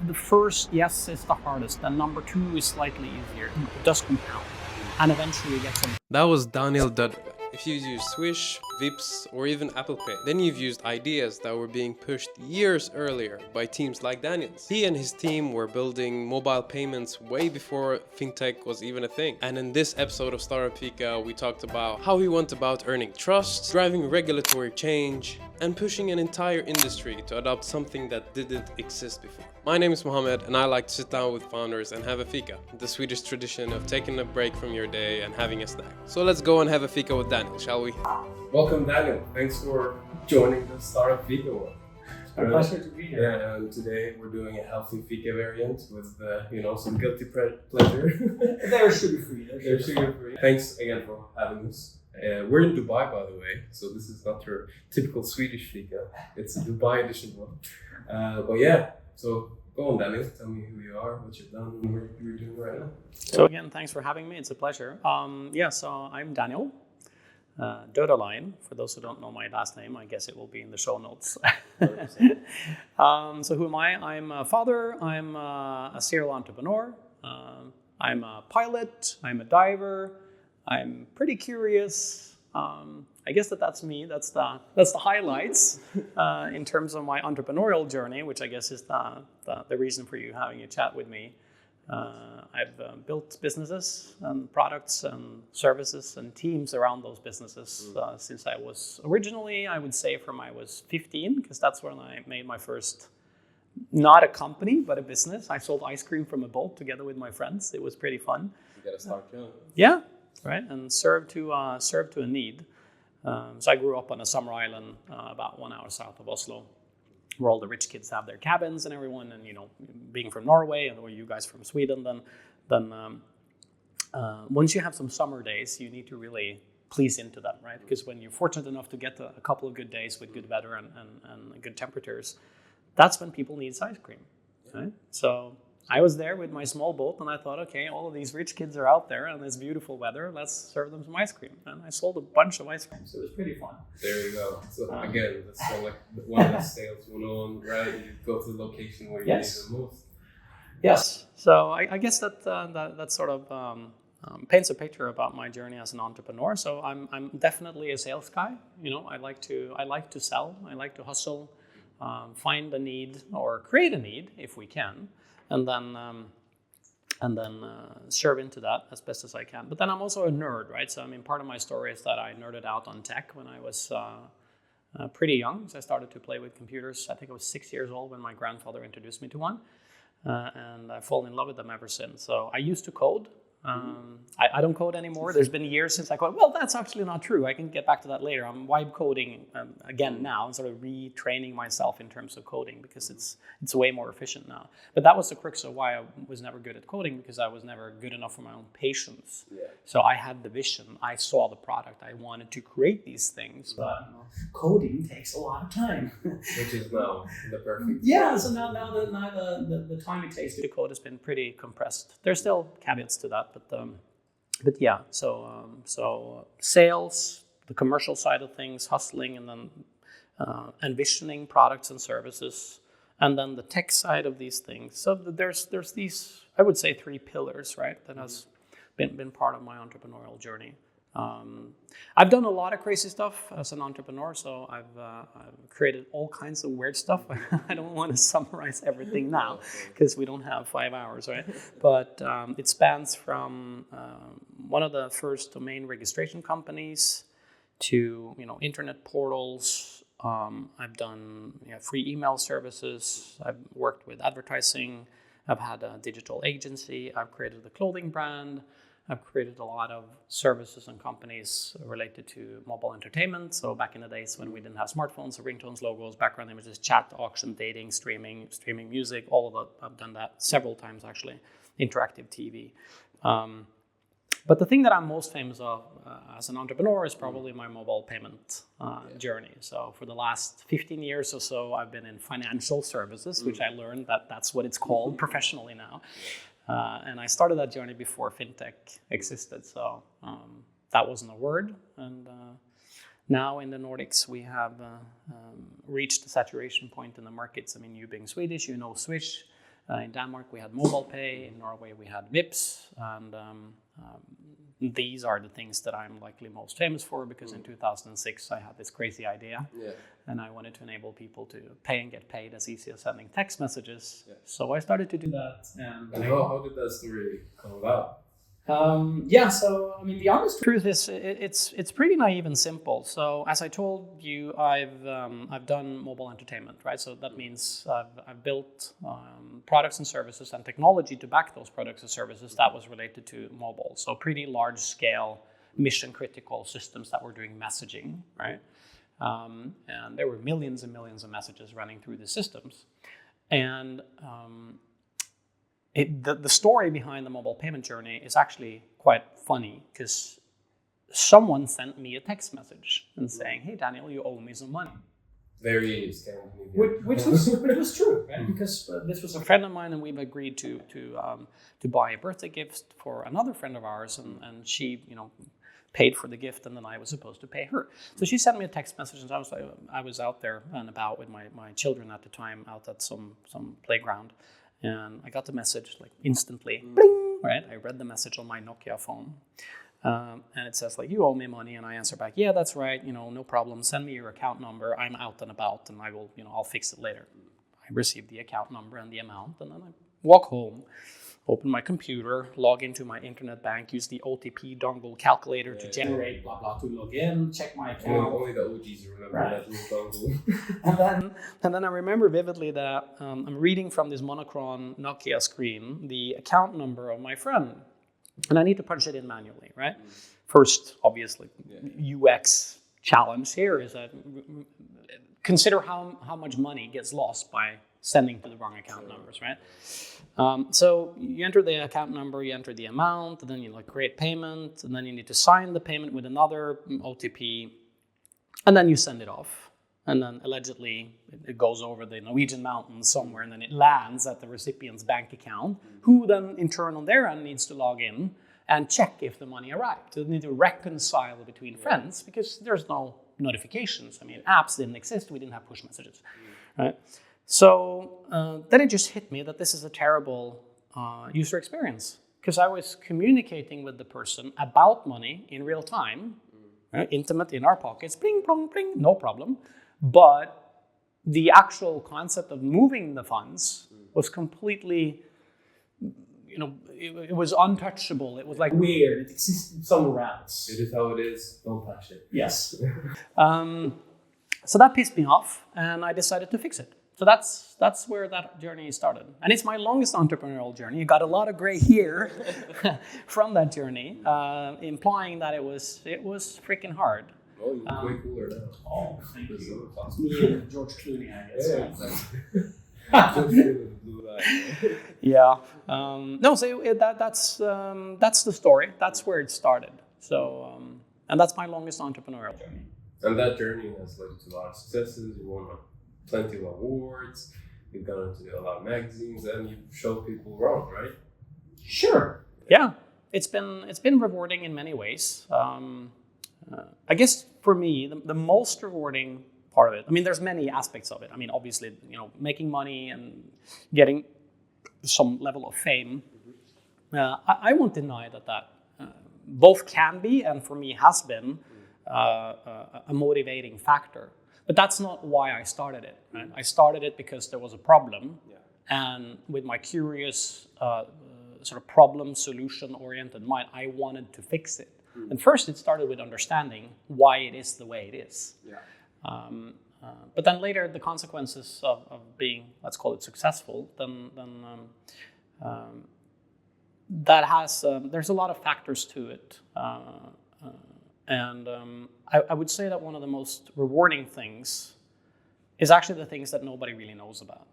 the first yes is the hardest, and number two is slightly easier. It does compound, and eventually you get some. That was Daniel Döderlein. If you use Swish, Vips, or even Apple Pay, then you've used ideas that were being pushed years earlier by teams like Daniel's. He and his team were building mobile payments way before fintech was even a thing. And in this episode of Startup Fika, we talked about how he went about earning trust, driving regulatory change, and pushing an entire industry to adopt something that didn't exist before. My name is Mohammed, and I like to sit down with founders and have a fika, the Swedish tradition of taking a break from your day and having a snack. So let's go and have a fika with Daniel, shall we? Welcome, Daniel. Thanks for joining the Startup Fika one. It's a pleasure to be here. Yeah, and today we're doing a healthy fika variant with, some guilty pleasure. They're sugar-free. They're sugar-free. Thanks again for having us. We're in Dubai, by the way, so this is not your typical Swedish fika. It's a Dubai edition one. But yeah, so go on, Daniel. Tell me who you are, what you've done, and what you're doing right now. So again, thanks for having me. It's a pleasure. So I'm Daniel Döderlein. For those who don't know my last name, I guess it will be in the show notes. So who am I? I'm a father. I'm a serial entrepreneur. I'm a pilot. I'm a diver. I'm pretty curious. I guess that's me. That's the highlights in terms of my entrepreneurial journey, which I guess is the reason for you having a chat with me. I've built businesses and products and services and teams around those businesses since I was originally, I would say, from I was 15, because that's when I made my first, not a company, but a business. I sold ice cream from a boat together with my friends. It was pretty fun. You gotta start young. Yeah, right, and serve to a need. So I grew up on a summer island about 1 hour south of Oslo, where all the rich kids have their cabins and everyone. And being from Norway, and or you guys from Sweden, then once you have some summer days, you need to really please into them, right? Because when you're fortunate enough to get a couple of good days with good weather and good temperatures, that's when people need ice cream, right? So I was there with my small boat, and I thought, okay, all of these rich kids are out there and it's beautiful weather, let's serve them some ice cream. And I sold a bunch of ice cream, so it was pretty fun. There you go. So again, that's so like one of the sales 101, right? You go to the location where you need it the most. Yes. So I guess that sort of paints a picture about my journey as an entrepreneur. So I'm definitely a sales guy. I like to sell. I like to hustle, find a need or create a need if we can. And then serve into that as best as I can. But then I'm also a nerd, right? So part of my story is that I nerded out on tech when I was pretty young. So I started to play with computers. I think I was 6 years old when my grandfather introduced me to one, and I've fallen in love with them ever since. So I used to code. I don't code anymore. There's been years since I code. Well, that's actually not true. I can get back to that later. I'm vibe coding again now and sort of retraining myself in terms of coding because it's way more efficient now. But that was the crux of why I was never good at coding, because I was never good enough for my own patience. Yeah. So I had the vision. I saw the product. I wanted to create these things. But coding takes a lot of time. Which is now the perfect. Yeah, so now the time it takes to code has been pretty compressed. There's still caveats to that. But yeah, so sales, the commercial side of things, hustling, and then envisioning products and services, and then the tech side of these things. So there's these, I would say, 3 pillars, right, that has been part of my entrepreneurial journey. I've done a lot of crazy stuff as an entrepreneur, so I've created all kinds of weird stuff. I don't want to summarize everything now because we don't have 5 hours, right? But it spans from one of the first domain registration companies to internet portals. I've done free email services. I've worked with advertising. I've had a digital agency. I've created a clothing brand. I've created a lot of services and companies related to mobile entertainment. So back in the days when we didn't have smartphones, ringtones, logos, background images, chat, auction, dating, streaming music, all of that. I've done that several times, actually. Interactive TV. But the thing that I'm most famous of as an entrepreneur is probably my mobile payment journey. So for the last 15 years or so, I've been in financial services, which I learned that's what it's called professionally now. And I started that journey before fintech existed, so that wasn't a word. And now in the Nordics, we have reached the saturation point in the markets. I mean, you being Swedish, you know Swish. In Denmark, we had mobile pay. In Norway, we had Vipps. And these are the things that I'm likely most famous for, because in 2006, I had this crazy idea. And I wanted to enable people to pay and get paid as easy as sending text messages. So I started to do that. And how did that story come about? So I mean, the honest truth is, it's pretty naive and simple. So as I told you, I've done mobile entertainment, right? So that means I've built products and services and technology to back those products and services that was related to mobile. So pretty large scale, mission critical systems that were doing messaging, right? And there were millions and millions of messages running through the systems, and the story behind the mobile payment journey is actually quite funny, because someone sent me a text message and saying, "Hey Daniel, you owe me some money." Very Scandinavian. Which was true, right? Because this was a friend of mine, and we've agreed to buy a birthday gift for another friend of ours, and she, paid for the gift, and then I was supposed to pay her. So she sent me a text message, and I was out there and about with my children at the time, out at some playground. And I got the message like instantly, bling, right? I read the message on my Nokia phone. And it says like, "You owe me money." And I answer back, "Yeah, that's right. No problem. Send me your account number. I'm out and about, and I will, I'll fix it later." I receive the account number and the amount, and then I walk home, open my computer, log into my internet bank, use the OTP dongle calculator to generate blah blah to log in, check my account. Only the OGs remember that little dongle. and then I remember vividly that I'm reading from this monochrome Nokia screen the account number of my friend, and I need to punch it in manually, right? First, obviously, UX challenge here is that consider how much money gets lost by sending to the wrong account numbers, right? So you enter the account number, you enter the amount, and then you create payment, and then you need to sign the payment with another OTP, and then you send it off. And then allegedly it goes over the Norwegian mountains somewhere, and then it lands at the recipient's bank account, who then in turn on their end needs to log in and check if the money arrived. So they need to reconcile between friends, because there's no notifications. I mean, apps didn't exist, we didn't have push messages, right? So then it just hit me that this is a terrible user experience, because I was communicating with the person about money in real time, intimate in our pockets, bling, blong, bling, no problem. But the actual concept of moving the funds was completely, it was untouchable. It was like weird. It existed somewhere else. It is how it is. Don't touch it. Yes. So that pissed me off, and I decided to fix it. So that's where that journey started. And it's my longest entrepreneurial journey. You got a lot of gray hair from that journey, implying that it was freaking hard. Oh, you're way cooler now. Oh, thank you. Me and George Clooney, I guess. Yeah. No, so that's the story. That's where it started. So, and that's my longest entrepreneurial journey. And that journey has led to a lot of successes. You won plenty of awards. You've gone into a lot of magazines, and you've showed people around, right? Sure. Yeah, it's been rewarding in many ways. I guess for me, the most rewarding part of it, I mean, there's many aspects of it. I mean, obviously, making money and getting some level of fame. I won't deny that both can be, and for me has been, a motivating factor. But that's not why I started it. Right? I started it because there was a problem, and with my curious sort of problem solution oriented mind, I wanted to fix it. And first, it started with understanding why it is the way it is. But then later, the consequences of being, let's call it, successful, that has there's a lot of factors to it. And I would say that one of the most rewarding things is actually the things that nobody really knows about.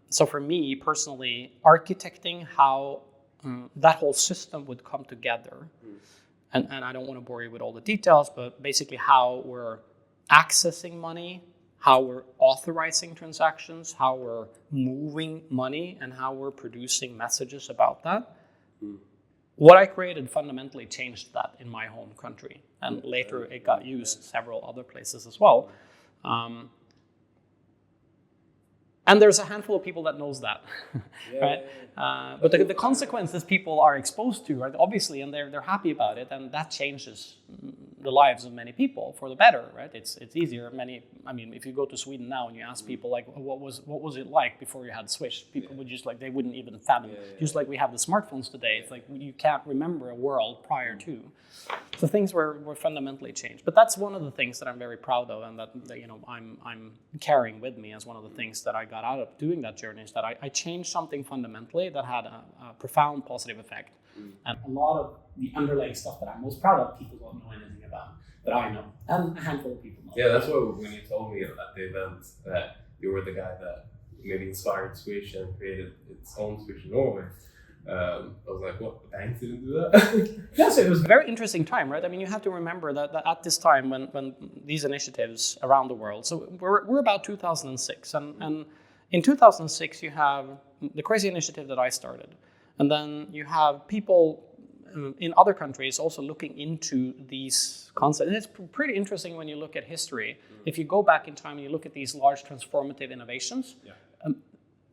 So for me personally, architecting how that whole system would come together, and I don't want to bore you with all the details, but basically how we're accessing money, how we're authorizing transactions, how we're moving money, and how we're producing messages about that. What I created fundamentally changed that in my home country, and later it got used several other places as well. And there's a handful of people that knows that, right? But the consequences people are exposed to, right? Obviously, and they're happy about it, and that changes the lives of many people for the better, right? It's easier. If you go to Sweden now and you ask people like, what was it like before you had Swish? People would just like, they wouldn't even fathom. Just like we have the smartphones today, it's like you can't remember a world prior to. So things were fundamentally changed. But that's one of the things that I'm very proud of, and that I'm carrying with me as one of the things that I got out of doing that journey, is that I changed something fundamentally that had a profound positive effect. And a lot of the underlying stuff that I'm most proud of, people don't know anything about, but I know, and a handful of people know. Yeah, that's what when you told me at the event that you were the guy that maybe inspired Swish and created its own Swish in Norway. I was like, what, the banks didn't do that? Yes, it was a very interesting time, right? I mean, you have to remember that at this time when these initiatives around the world, so we're about 2006, and in 2006 you have the crazy initiative that I started, and then you have people in other countries also looking into these concepts. And it's pretty interesting when you look at history. If you go back in time and you look at these large transformative innovations,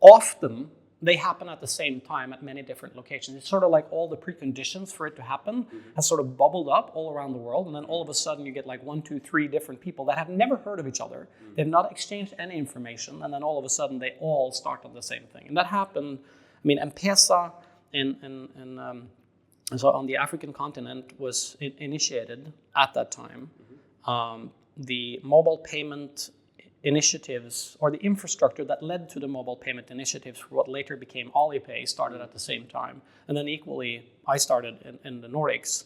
often they happen at the same time at many different locations. It's sort of like all the preconditions for it to happen has sort of bubbled up all around the world, and then all of a sudden you get like 1, 2, 3 different people that have never heard of each other. They've not exchanged any information, and then all of a sudden they all start on the same thing. And that happened, M-Pesa so on the African continent was initiated at that time. The mobile payment initiatives, or the infrastructure that led to the mobile payment initiatives for what later became Alipay, started at the same time. And then equally, I started in the Nordics.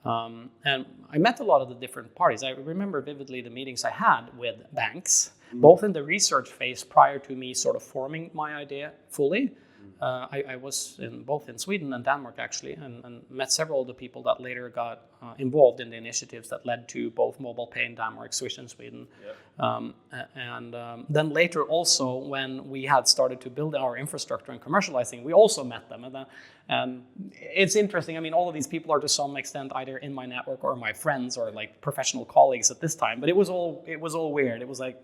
And I met a lot of the different parties. I remember vividly the meetings I had with banks, both in the research phase prior to me sort of forming my idea fully. I was both in Sweden and Denmark, actually, and met several of the people that later got involved in the initiatives that led to both mobile pay in Denmark, Swish in Sweden. Then later also, when we had started to build our infrastructure and commercializing, we also met them. And it's interesting. I mean, all of these people are to some extent either in my network or my friends or like professional colleagues at this time. But it was all weird. It was like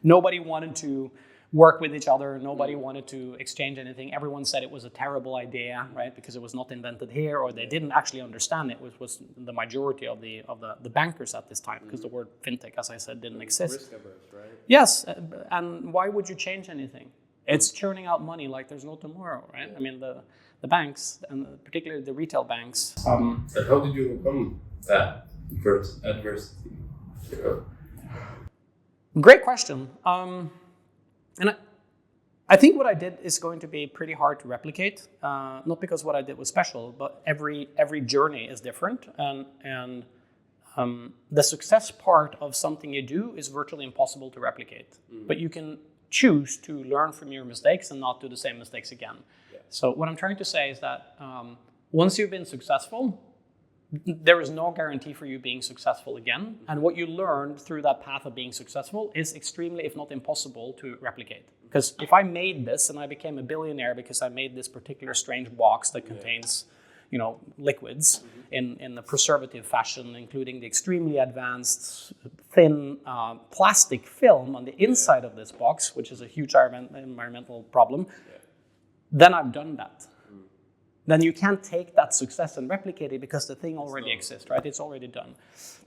nobody wanted to work with each other. Nobody wanted to exchange anything. Everyone said it was a terrible idea, right? Because it was not invented here, or they didn't actually understand it, which was the majority of the bankers at this time, because the word fintech, as I said, didn't exist. Risk averse, right? Yes, and why would you change anything? It's churning out money like there's no tomorrow, right? I mean, the banks, and particularly the retail banks. And how did you overcome that first adversity? Great question. And I think what I did is going to be pretty hard to replicate, not because what I did was special, but every journey is different, and the success part of something you do is virtually impossible to replicate. But you can choose to learn from your mistakes and not do the same mistakes again. So what I'm trying to say is that once you've been successful, there is no guarantee for you being successful again. And what you learned through that path of being successful is extremely, if not impossible, to replicate. Because if I made this and I became a billionaire because I made this particular strange box that contains, liquids in a preservative fashion, including the extremely advanced thin plastic film on the inside of this box, which is a huge environmental problem, then I've done that. Then you can't take that success and replicate it because the thing already exists, right? It's already done.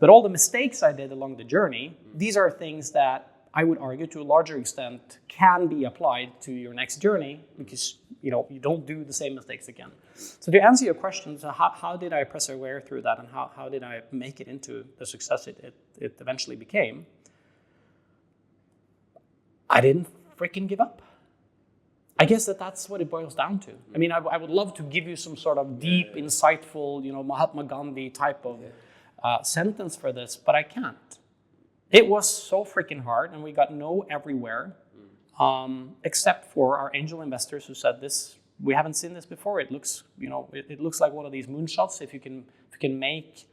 But all the mistakes I did along the journey, these are things that I would argue to a larger extent can be applied to your next journey because you don't do the same mistakes again. So to answer your question, so how did I persevere through that, and how did I make it into the success it eventually became? I didn't freaking give up. I guess that's what it boils down to. I mean, I would love to give you some sort of deep, insightful, Mahatma Gandhi type of sentence for this, but I can't. It was so freaking hard, and we got no everywhere, except for our angel investors who said this. We haven't seen this before. It looks, it looks like one of these moonshots. If you can make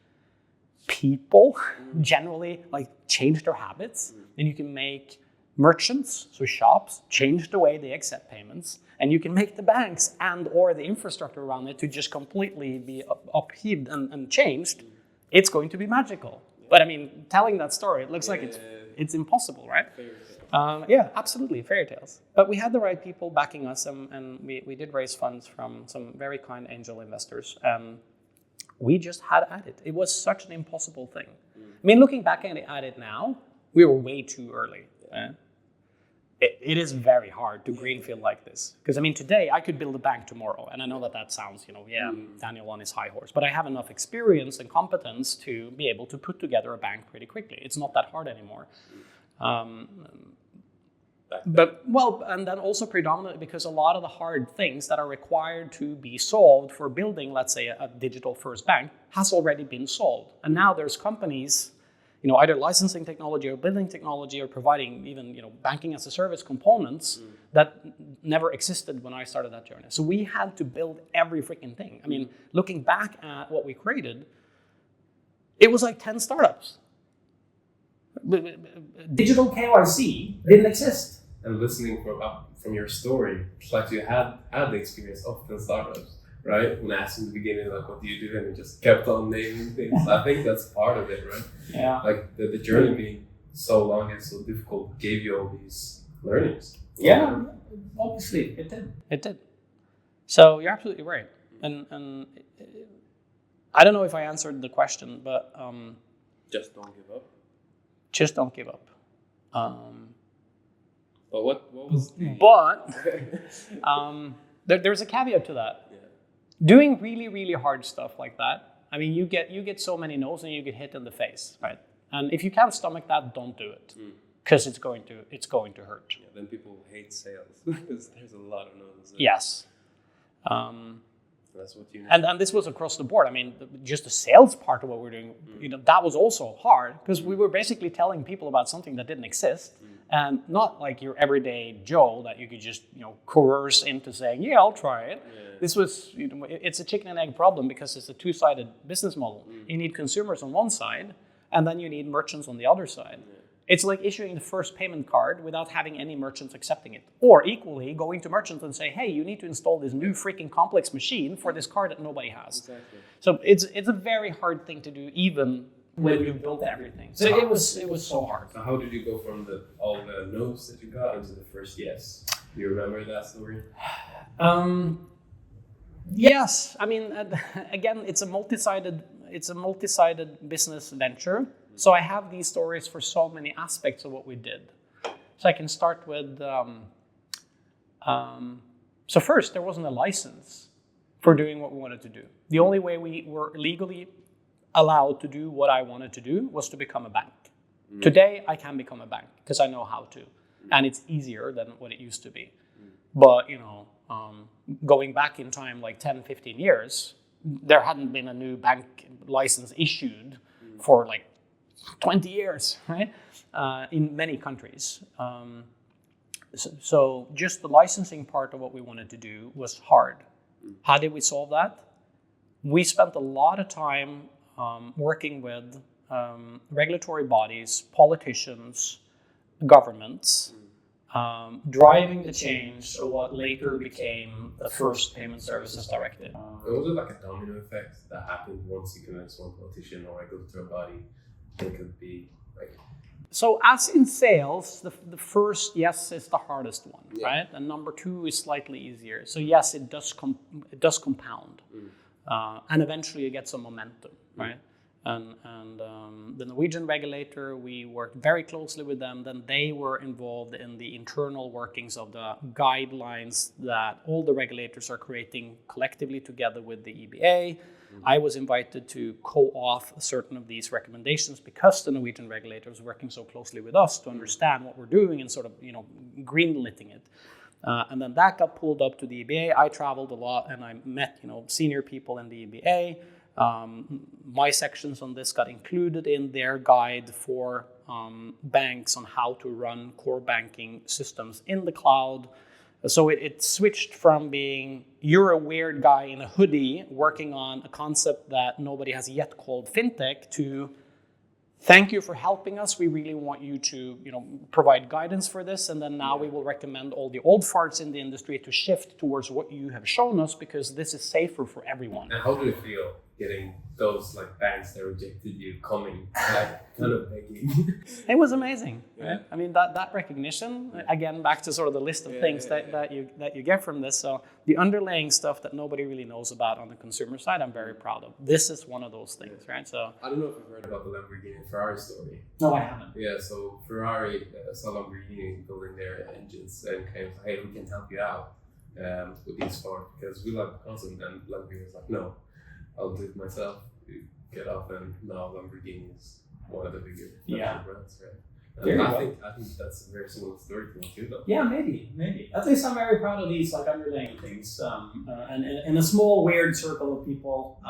people generally like change their habits, then you can make merchants, so shops, change the way they accept payments, and you can make the banks and or the infrastructure around it to just completely be upheaved and changed. It's going to be magical. But I mean, telling that story, it looks like it's impossible, right? Yeah, absolutely, fairy tales. But we had the right people backing us, and we did raise funds from some very kind angel investors. We just had at it. It was such an impossible thing. I mean, looking back at it now, we were way too early. It is very hard to greenfield like this. Because, I mean, today I could build a bank tomorrow. And I know that sounds, Daniel on his high horse. But I have enough experience and competence to be able to put together a bank pretty quickly. It's not that hard anymore. And then also predominantly because a lot of the hard things that are required to be solved for building, let's say, a digital first bank has already been solved. And now there's companies, either licensing technology or building technology or providing even, banking as a service components that never existed when I started that journey. So we had to build every freaking thing. I mean, looking back at what we created, it was like 10 startups. Digital KYC didn't exist. And listening from your story, it's like you had the experience of 10 startups, right? When I asked in the beginning, like, what do you do? And you just kept on naming things. I think that's part of it, right? Yeah. Like the journey being so long and so difficult gave you all these learnings. Yeah, obviously it did. It did. So you're absolutely right. And I don't know if I answered the question, but Just don't give up. Just don't give up. But what was the... But there's a caveat to that. Yeah. Doing really, really hard stuff like that, I mean, you get so many no's and you get hit in the face, right? And if you can't stomach that, don't do it, because it's going to hurt. Yeah, then people hate sales because there's a lot of no's. Yes. That's what you need. And this was across the board. I mean, just the sales part of what we're doing, that was also hard because we were basically telling people about something that didn't exist, and not like your everyday Joe that you could just coerce into saying, yeah, I'll try it. Yeah. This was, it's a chicken and egg problem because it's a two-sided business model. You need consumers on one side, and then you need merchants on the other side. Yeah. It's like issuing the first payment card without having any merchants accepting it. Or equally, going to merchants and say, hey, you need to install this new freaking complex machine for this card that nobody has. Exactly. So it's a very hard thing to do, even when you've built everything. So it was so hard. So how did you go from all the no's that you got into the first yes? Do you remember that story? Yes. I mean, again, it's a multi-sided business venture. So I have these stories for so many aspects of what we did. So I can start with, so first, there wasn't a license for doing what we wanted to do. The only way we were legally allowed to do what I wanted to do was to become a bank. Today, I can become a bank because I know how to. And it's easier than what it used to be. But, going back in time, like 10, 15 years, there hadn't been a new bank license issued for like 20 years, right? In many countries. So just the licensing part of what we wanted to do was hard. How did we solve that? We spent a lot of time working with regulatory bodies, politicians, governments, driving the change of what later became the first Payment Services Directive. Was it like a domino effect that happened once you convince one politician or regulatory body? It could be like... So as in sales, the first yes is the hardest one, right? And number two is slightly easier. So yes, it does compound, and eventually you get some momentum, right? And the Norwegian regulator, we worked very closely with them. Then they were involved in the internal workings of the guidelines that all the regulators are creating collectively together with the EBA. I was invited to co-author certain of these recommendations because the Norwegian regulator was working so closely with us to understand what we're doing and sort of, greenlighting it. And then that got pulled up to the EBA. I traveled a lot and I met, senior people in the EBA. My sections on this got included in their guide for banks on how to run core banking systems in the cloud. So it switched from being, you're a weird guy in a hoodie working on a concept that nobody has yet called fintech, to thank you for helping us. We really want you to provide guidance for this. And then now we will recommend all the old farts in the industry to shift towards what you have shown us because this is safer for everyone. And how do you feel getting those like banks that rejected you coming, like kind of begging. It was amazing. Yeah. Right? I mean, that recognition, again, back to sort of the list of things that you get from this. So the underlying stuff that nobody really knows about on the consumer side, I'm very proud of. This is one of those things, right? So I don't know if you've heard about the Lamborghini and Ferrari story. no, I haven't. Yeah, so Ferrari saw Lamborghini building their engines and came and said, hey, we can help you out with these parts because we like the concept. And Lamborghini was like, no, I'll do it myself. You get off, and now Lamborghini is one of the bigger brands, right? And I think that's a very similar story to me too, though. Yeah, maybe. At least I'm very proud of these like underlying things. And in a small weird circle of people,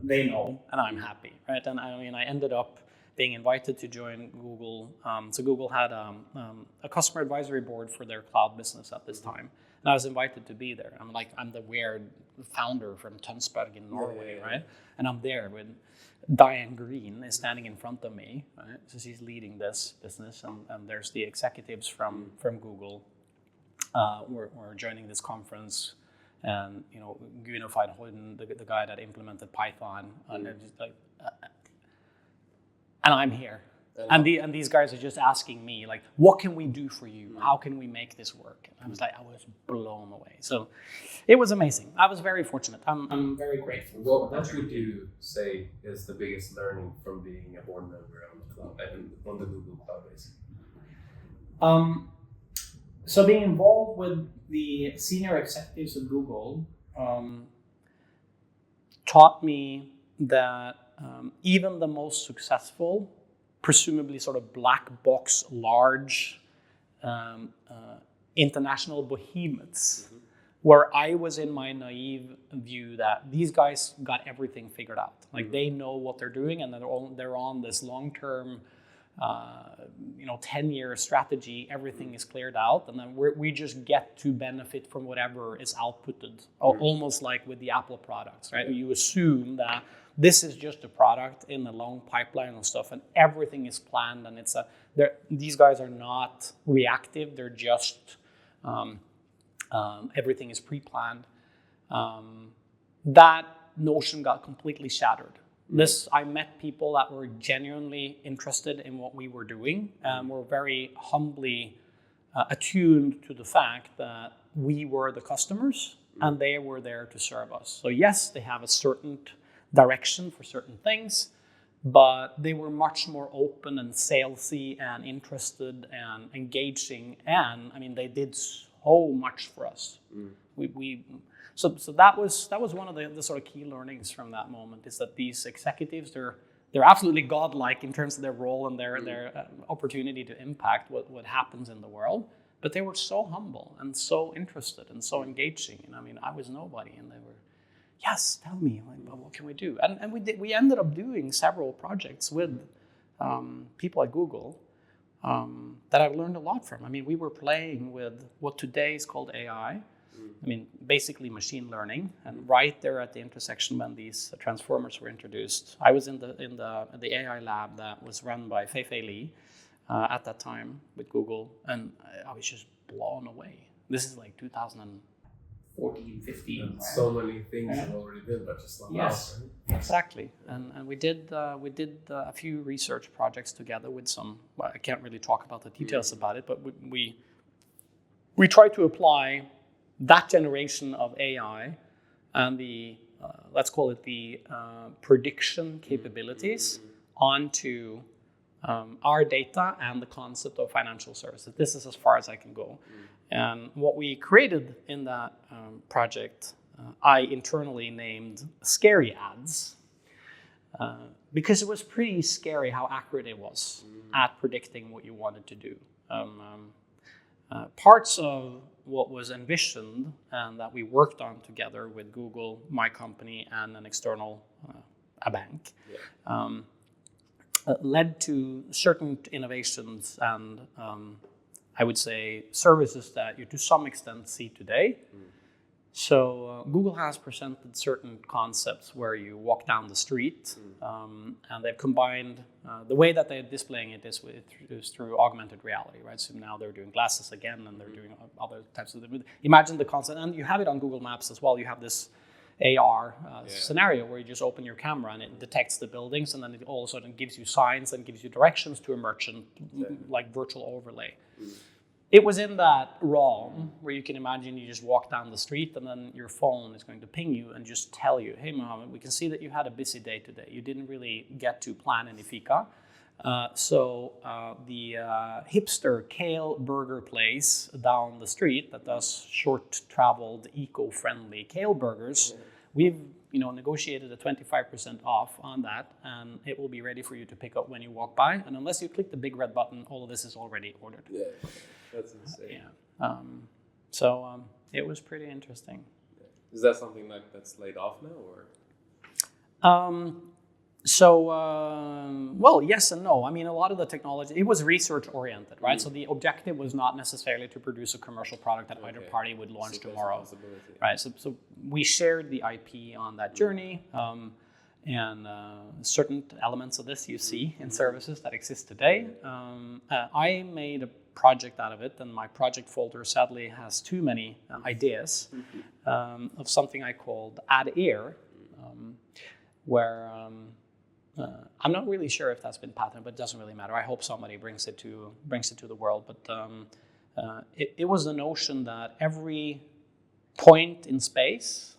they know, and I'm happy, right? And I mean, I ended up being invited to join Google. So Google had a customer advisory board for their cloud business at this time. And I was invited to be there. I'm the weird founder from Tønsberg in Norway, right? And I'm there with Diane Green is standing in front of me, right? So she's leading this business, and there's the executives from Google. We're joining this conference, and Gunnar Feinholden, the guy that implemented Python, and I'm here. And these guys are just asking me, like, what can we do for you? How can we make this work? And I was blown away. So it was amazing. I was very fortunate. I'm very grateful. What would you say is the biggest learning from being a board member on the cloud and on the Google Cloud base? So being involved with the senior executives at Google taught me that even the most successful, presumably sort of black box, large international behemoths, where I was in my naive view that these guys got everything figured out. Like they know what they're doing, and they're on this long-term, 10-year strategy. Everything is cleared out, and then we just get to benefit from whatever is outputted, almost like with the Apple products, right? You assume that this is just a product in a long pipeline and stuff, and everything is planned, and these guys are not reactive. They're just everything is pre-planned. That notion got completely shattered. I met people that were genuinely interested in what we were doing, and were very humbly attuned to the fact that we were the customers and they were there to serve us. So yes, they have a certain direction for certain things, but they were much more open and salesy and interested and engaging, and I mean they did so much for us. So that was one of the sort of key learnings from that moment, is that these executives, they're absolutely godlike in terms of their role and their opportunity to impact what happens in the world, but they were so humble and so interested and so engaging. And I mean, I was nobody, and they were, yes, tell me, like, what can we do? And we ended up doing several projects with people at Google that I've learned a lot from. I mean, we were playing with what today is called AI. I mean, basically machine learning, and right there at the intersection when these transformers were introduced, I was in the AI lab that was run by Fei Li at that time with Google, and I was just blown away. This is like 2014, 15. And so many things have already been, but just not us, right? Exactly. And we did a few research projects together with some. Well, I can't really talk about the details about it, but we tried to apply that generation of AI and the let's call it the prediction capabilities onto our data and the concept of financial services. This is as far as I can go. And what we created in that project, I internally named Scary Ads, because it was pretty scary how accurate it was at predicting what you wanted to do. Parts of what was envisioned and that we worked on together with Google, my company, and an external a bank, led to certain innovations and I would say services that you to some extent see today. So Google has presented certain concepts where you walk down the street, and they've combined the way that they're displaying it is through augmented reality, right? So now they're doing glasses again, and they're doing other types of. Imagine the concept, and you have it on Google Maps as well. You have this AR scenario where you just open your camera and it detects the buildings, and then it all of a sudden gives you signs and gives you directions to a merchant, like virtual overlay. It was in that realm where you can imagine you just walk down the street and then your phone is going to ping you and just tell you, hey, Mohammed, we can see that you had a busy day today. You didn't really get to plan any fika. So the hipster kale burger place down the street that does short-traveled, eco-friendly kale burgers, we've negotiated a 25% off on that, and it will be ready for you to pick up when you walk by. And unless you click the big red button, all of this is already ordered. Yeah, that's insane. So it was pretty interesting. Is that something like that's laid off now, or? Well, yes and no. I mean, a lot of the technology, it was research oriented, right? So the objective was not necessarily to produce a commercial product that either party would launch tomorrow, right? So we shared the IP on that journey, and certain elements of this you see in services that exist today. I made a project out of it, and my project folder sadly has too many ideas of something I called Add Air, where I'm not really sure if that's been patented, but it doesn't really matter. I hope somebody brings it to the world. But it was the notion that every point in space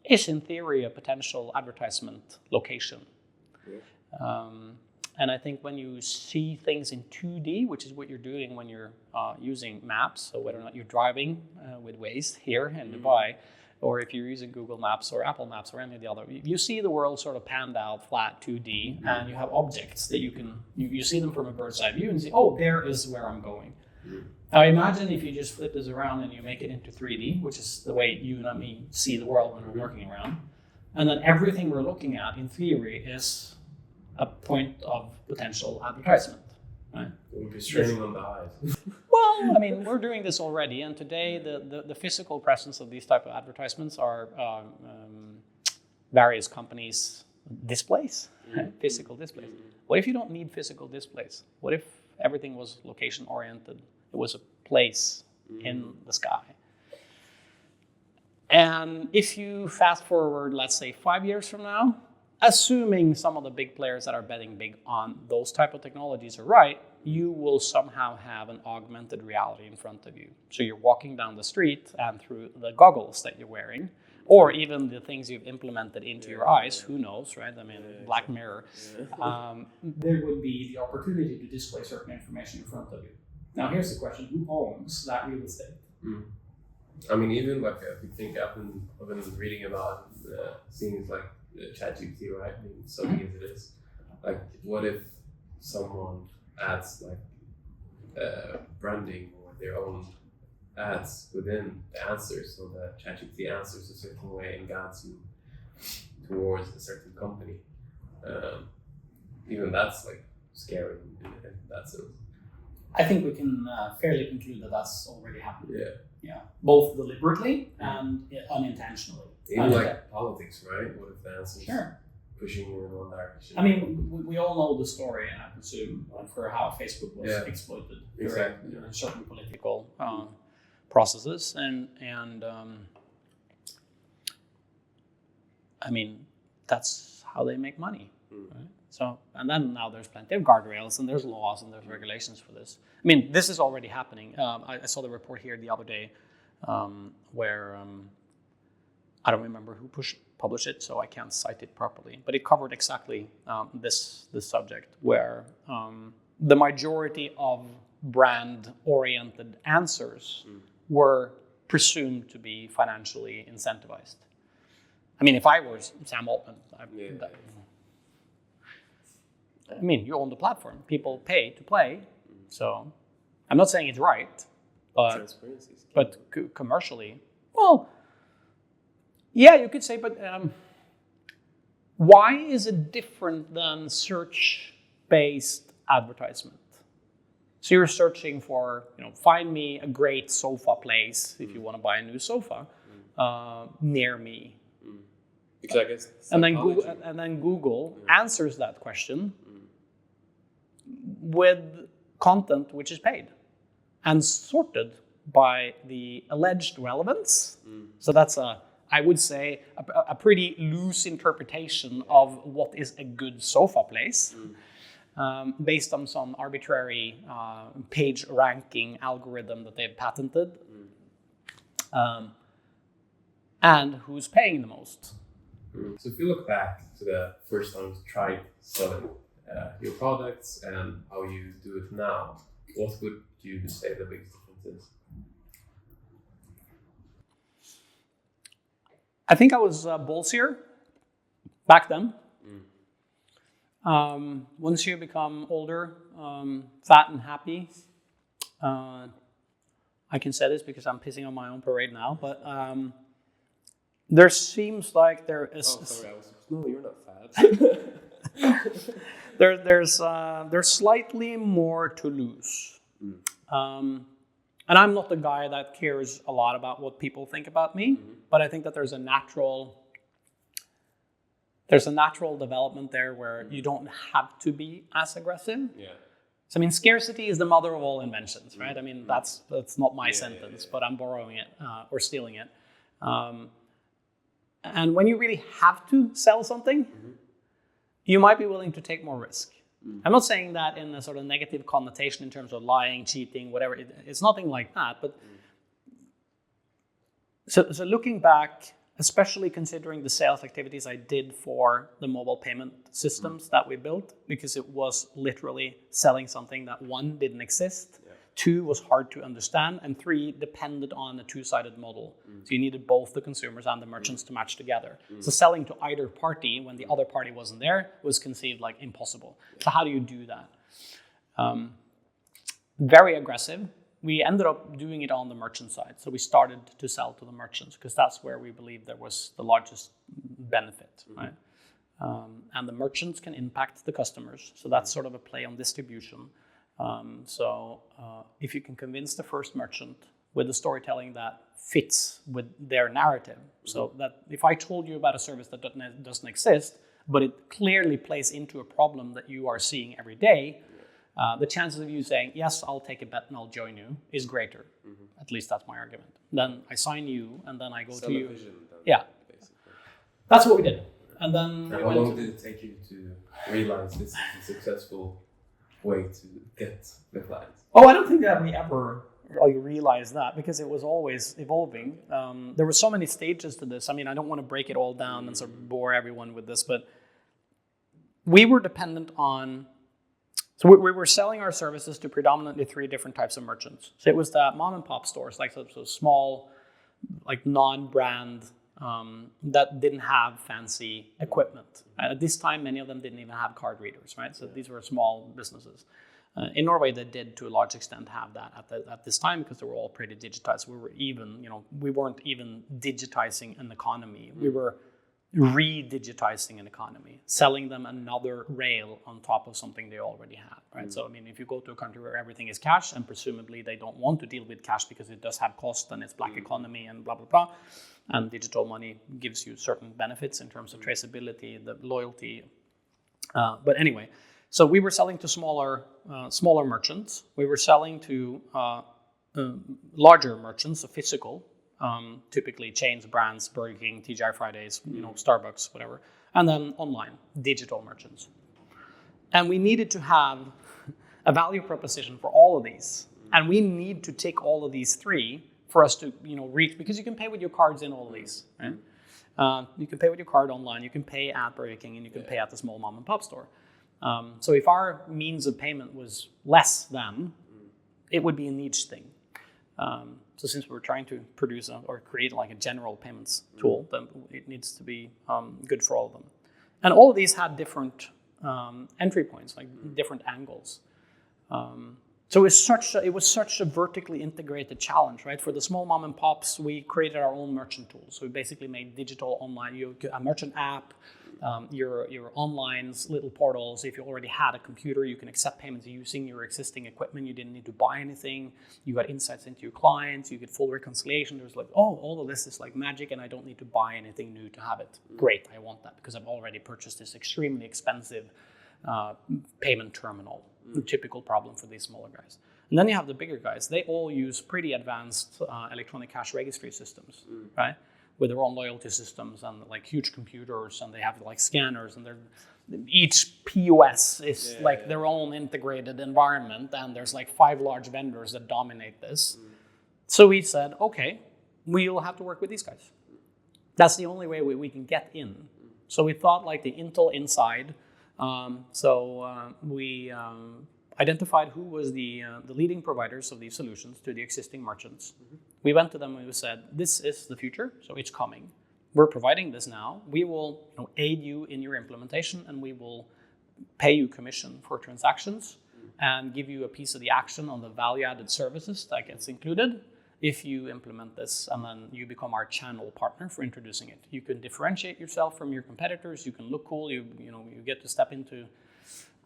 is, in theory, a potential advertisement location. And I think when you see things in 2D, which is what you're doing when you're using maps, so whether or not you're driving with Waze here in Dubai, or if you're using Google Maps or Apple Maps or any of the other, you see the world sort of panned out, flat, 2D, and you have objects that you see them from a bird's eye view and say, oh, there is where I'm going. Now imagine if you just flip this around and you make it into 3D, which is the way you and me see the world when we're working around, and then everything we're looking at, in theory, is a point of potential advertisement. Right? We'll be straining on the eyes. Well, I mean, we're doing this already, and today the physical presence of these type of advertisements are various companies' displays, physical displays. What if you don't need physical displays? What if everything was location-oriented? It was a place in the sky. And if you fast forward, let's say 5 years from now, assuming some of the big players that are betting big on those type of technologies are right, you will somehow have an augmented reality in front of you. So you're walking down the street, and through the goggles that you're wearing, or even the things you've implemented into your eyes, who knows, right? I mean, Black Mirror. There would be the opportunity to display certain information in front of you. Now, here's the question: who owns that real estate? I mean, even like if you think I've been reading about things like ChatGPT, right? I mean, so easy it is. Like, what if someone adds like branding or their own ads within the answers, so that ChatGPT answers a certain way and guides you towards a certain company? Even that's like scary in that sense. I think we can fairly conclude that that's already happened. Yeah. Both deliberately and unintentionally. Even like politics, right? What if the answers Sure. pushing you in one direction? I mean, we all know the story, I presume, for how Facebook was exploited during certain political processes, and I mean, that's how they make money. Right? So, and then now there's plenty of guardrails and there's laws and there's regulations for this. I mean, this is already happening. I saw the report here the other day where I don't remember who published it, so I can't cite it properly. But it covered exactly this subject, where the majority of brand-oriented answers were presumed to be financially incentivized. I mean, if I were Sam Altman, I mean, you own the platform. People pay to play. So I'm not saying it's right, but commercially, well, yeah, you could say, but why is it different than search-based advertisement? So you're searching for, find me a great sofa place if you want to buy a new sofa near me. Because I guess and then Google answers that question with content which is paid and sorted by the alleged relevance. So that's a I would say, a pretty loose interpretation of what is a good sofa place, based on some arbitrary page ranking algorithm that they've patented, and who's paying the most. So if you look back to the first time you tried selling your products and how you do it now, what would you say the biggest difference is? I think I was ballsier back then. Once you become older, fat and happy, I can say this because I'm pissing on my own parade now, but there seems like there is... Oh, sorry, no, you're not fat. There's slightly more to lose. And I'm not the guy that cares a lot about what people think about me, but I think that there's a natural development there where you don't have to be as aggressive. Yeah. So I mean, scarcity is the mother of all inventions, right? I mean, that's not my sentence, but I'm borrowing it or stealing it. And when you really have to sell something, you might be willing to take more risk. I'm not saying that in a sort of negative connotation in terms of lying, cheating, whatever. It's nothing like that. But so looking back, especially considering the sales activities I did for the mobile payment systems that we built, because it was literally selling something that, one, didn't exist, two, was hard to understand, and three, depended on a two-sided model. So you needed both the consumers and the merchants to match together. So selling to either party when the other party wasn't there was conceived like impossible. So how do you do that? Very aggressive. We ended up doing it on the merchant side. So we started to sell to the merchants because that's where we believed there was the largest benefit, right? And the merchants can impact the customers. So that's sort of a play on distribution. If you can convince the first merchant with the storytelling that fits with their narrative, so that if I told you about a service that doesn't exist, but it clearly plays into a problem that you are seeing every day, the chances of you saying, yes, I'll take a bet and I'll join you is greater. At least that's my argument. Then I sign you and then I go to you. Vision, then, yeah. Basically. That's what we did. And then how long did it take you to realize this is a successful way to get the clients? Oh, I don't think that we ever realized that because it was always evolving. There were so many stages to this. I mean, I don't want to break it all down and sort of bore everyone with this, but we were dependent on... So we were selling our services to predominantly three different types of merchants. So it was the mom and pop stores, like so small, like non-brand, that didn't have fancy equipment. At this time, many of them didn't even have card readers, right? So these were small businesses. In Norway, they did to a large extent have that at this time because they were all pretty digitized. We weren't even digitizing an economy. We were re-digitizing an economy, selling them another rail on top of something they already had, right? So, I mean, if you go to a country where everything is cash and presumably they don't want to deal with cash because it does have cost and it's black economy and blah, blah, blah, and digital money gives you certain benefits in terms of traceability, the loyalty. But anyway, so we were selling to smaller merchants. We were selling to larger merchants, physical, typically chains, brands, Burger King, TGI Fridays, Starbucks, whatever, and then online, digital merchants. And we needed to have a value proposition for all of these. And we need to take all of these three for us to, reach, because you can pay with your cards in all of these, right? You can pay with your card online, you can pay at Burger King, and you can pay at the small mom and pop store. So if our means of payment was less than, it would be a niche thing. So since we're trying to produce or create like a general payments tool, then it needs to be good for all of them. And all of these had different entry points, like different angles. So it was such a vertically integrated challenge, right? For the small mom and pops, we created our own merchant tools. So we basically made digital online, a merchant app, your online little portals. If you already had a computer, you can accept payments using your existing equipment. You didn't need to buy anything. You got insights into your clients. You get full reconciliation. There's like, all of this is like magic, and I don't need to buy anything new to have it. Great, I want that because I've already purchased this extremely expensive payment terminal. The typical problem for these smaller guys. And then you have the bigger guys. They all use pretty advanced electronic cash registry systems, right? with their own loyalty systems and like huge computers, and they have like scanners, and each POS is their own integrated environment, and there's like 5 large vendors that dominate this. So we said, okay, we'll have to work with these guys. That's the only way we can get in. So we thought like the Intel inside. We identified who was the leading providers of these solutions to the existing merchants. We went to them and we said, this is the future, so it's coming. We're providing this now. We will aid you in your implementation, and we will pay you commission for transactions and give you a piece of the action on the value-added services that gets included if you implement this, and then you become our channel partner for introducing it. You can differentiate yourself from your competitors. You can look cool. You get to step into.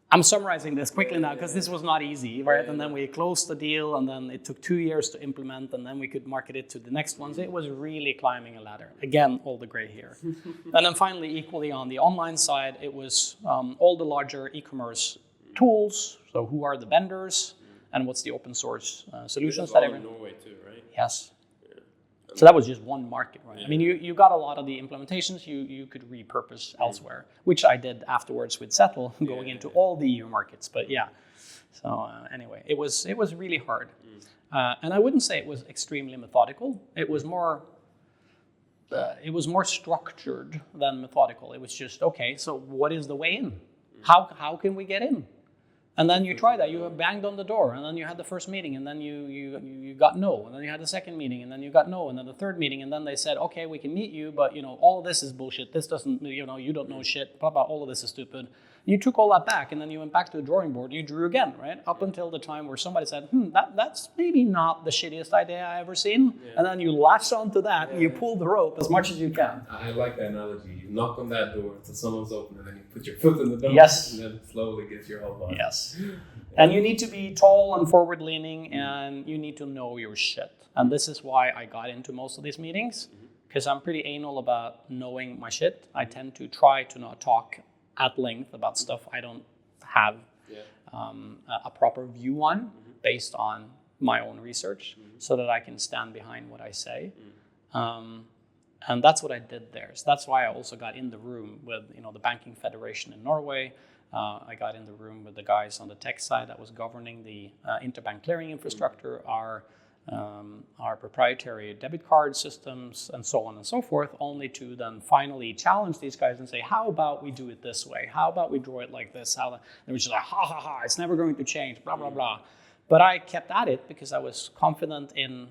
I'm summarizing this quickly now because this was not easy, right? And then we closed the deal, and then it took 2 years to implement, and then we could market it to the next ones. It was really climbing a ladder. Again, all the gray hair. And then finally, equally on the online side, it was all the larger e-commerce tools. So who are the vendors, and what's the open source solutions that in Norway too, right? Yes. So that was just one market, right? I mean, you got a lot of the implementations you could repurpose elsewhere, which I did afterwards with Settle, going into all the EU markets. But yeah, so anyway, it was really hard, and I wouldn't say it was extremely methodical. It was more structured than methodical. It was just, okay, so what is the way in? How can we get in? And then you try that. You banged on the door, and then you had the first meeting, and then you got no, and then you had the second meeting, and then you got no, and then the third meeting, and then they said, okay, we can meet you, but all of this is bullshit. This doesn't, you don't know shit. Blah blah. All of this is stupid. You took all that back, and then you went back to the drawing board. You drew again, right? Up until the time where somebody said, that's maybe not the shittiest idea I ever seen. Yeah. And then you latch onto that, and you pull the rope as much as you can. I like the analogy. You knock on that door until someone's open, and then you put your foot in the door, yes, and then slowly get your whole body. Yes. And you need to be tall and forward-leaning, and you need to know your shit. And this is why I got into most of these meetings, because I'm pretty anal about knowing my shit. I tend to try to not talk at length about stuff I don't have a proper view on based on my own research, so that I can stand behind what I say. And that's what I did there. So that's why I also got in the room with the Banking Federation in Norway. I got in the room with the guys on the tech side that was governing the interbank clearing infrastructure, our proprietary debit card systems, and so on and so forth, only to then finally challenge these guys and say, how about we do it this way? How about we draw it like this? They were just like, ha, ha, ha, it's never going to change, blah, blah, blah. But I kept at it because I was confident in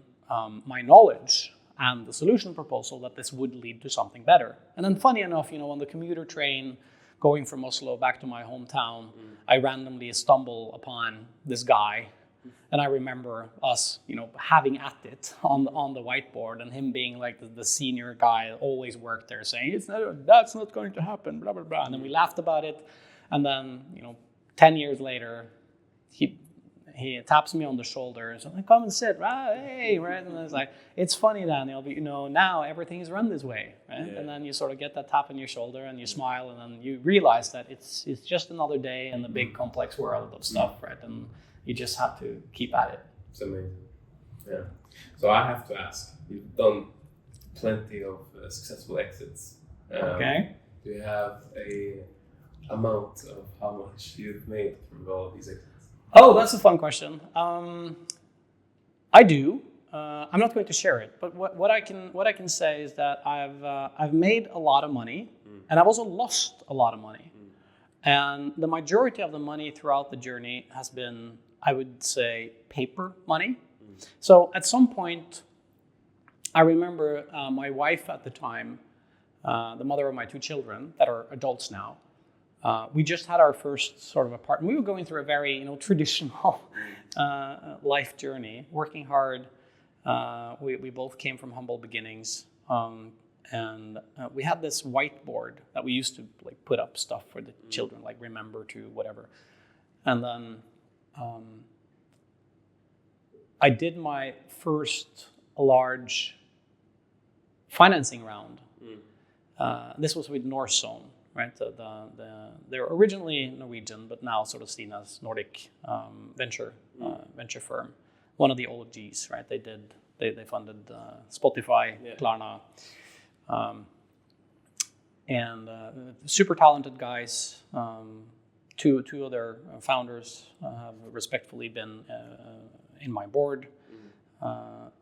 my knowledge and the solution proposal that this would lead to something better. And then funny enough, on the commuter train going from Oslo back to my hometown, I randomly stumble upon this guy. And I remember us, having at it on the whiteboard, and him being like the senior guy that always worked there, saying, that's not going to happen, blah, blah, blah. And then we laughed about it. And then, 10 years later, he taps me on the shoulder and says, come and sit, right? Hey, right? And I was like, it's funny, Daniel, but now everything is run this way, right? Yeah. And then you sort of get that tap on your shoulder and you smile, and then you realize that it's just another day in the big complex world of stuff, right? And you just have to keep at it. It's amazing. Yeah. So I have to ask, you've done plenty of successful exits. Okay. Do you have a amount of how much you've made from all of these exits? Oh, that's a fun question. I do. I'm not going to share it, but what I can say is that I've made a lot of money, and I've also lost a lot of money. And the majority of the money throughout the journey has been, I would say, paper money. So at some point, I remember my wife at the time, the mother of my 2 children that are adults now, we just had our first sort of apartment. We were going through a very, traditional life journey, working hard. We both came from humble beginnings, and we had this whiteboard that we used to put up stuff for the children, like remember to whatever. And then I did my first large financing round. This was with North Zone. Right, they're originally Norwegian, but now sort of seen as Nordic venture firm. One of the OGs, right? They funded Spotify, Klarna, And super talented guys. Two other founders have respectfully been in my board.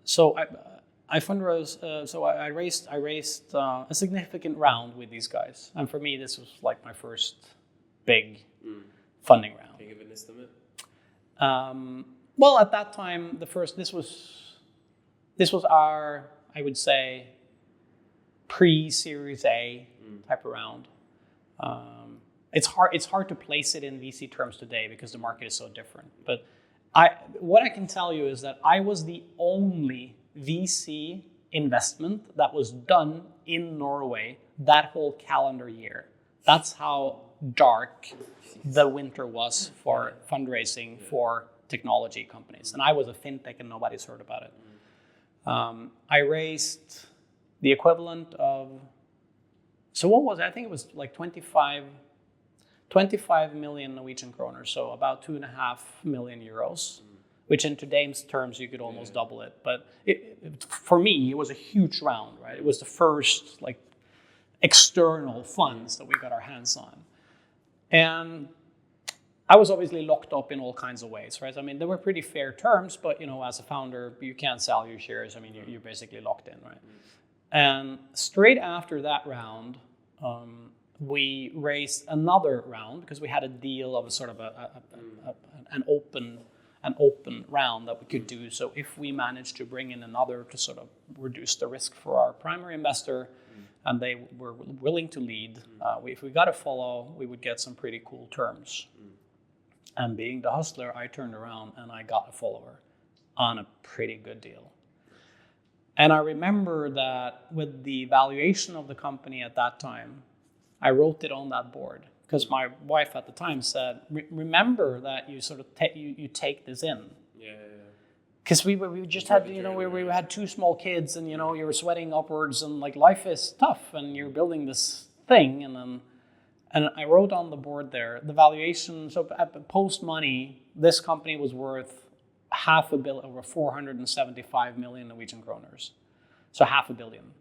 So I fundraised. So I raised a significant round with these guys, and for me, this was like my first big funding round. Can you give an estimate? Well, at that time, this was our, I would say, pre-Series A type of round. It's hard to place it in VC terms today because the market is so different. But what I can tell you is that I was the only VC investment that was done in Norway that whole calendar year. That's how dark the winter was for fundraising for technology companies. And I was a fintech and nobody's heard about it. I raised the equivalent of, so what was it? I think it was like 25 million Norwegian kroner, so about 2.5 million euros, which in today's terms you could almost double it. But for me, it was a huge round, right? It was the first like external funds that we got our hands on. And I was obviously locked up in all kinds of ways, right? I mean, there were pretty fair terms, but as a founder, you can't sell your shares. I mean, you're basically locked in, right? And straight after that round, we raised another round because we had a deal of a sort of an open round that we could do. So if we managed to bring in another to sort of reduce the risk for our primary investor, and they were willing to lead, if we got a follow, we would get some pretty cool terms. And being the hustler, I turned around and I got a follower on a pretty good deal. And I remember that with the valuation of the company at that time, I wrote it on that board because my wife at the time said, "Remember that you sort of you take this in." Yeah. Because we just had we had 2 small kids and you were sweating upwards and like life is tough and you're building this thing and I wrote on the board there the valuation. So at post money, this company was worth 500 million, over 475 million Norwegian kroners. So 500 million.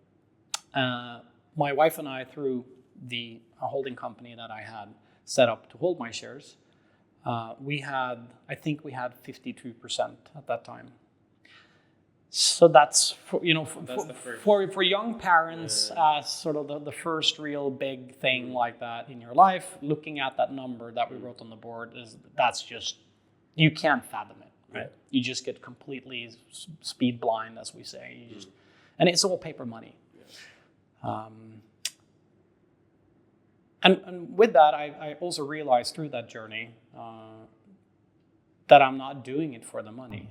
My wife and I, through the holding company that I had set up to hold my shares, I think we had 52% at that time. So that's for young parents, sort of the first real big thing like that in your life. Looking at that number that we wrote on the board that's just, you can't fathom it, right? You just get completely speed blind, as we say. And it's all paper money. And with that, I also realized through that journey that I'm not doing it for the money.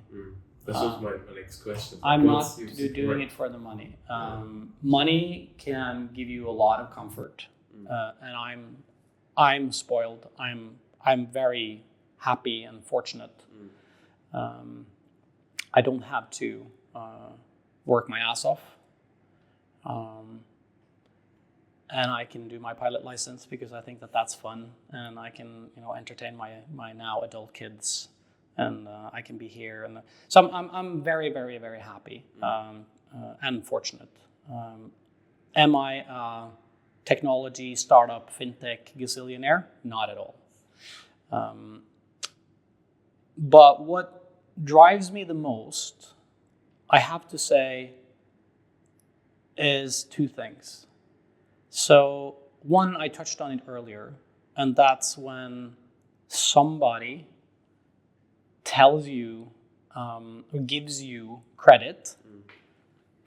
This was my next question. I'm not doing it for the money. Money can give you a lot of comfort, and I'm spoiled. I'm very happy and fortunate. I don't have to work my ass off. And I can do my pilot license because I think that's fun, and I can entertain my now adult kids, and I can be here, and so I'm very, very, very happy and fortunate. Am I a technology startup fintech gazillionaire? Not at all. But what drives me the most, I have to say, is 2 things. So one, I touched on it earlier, and that's when somebody tells you or gives you credit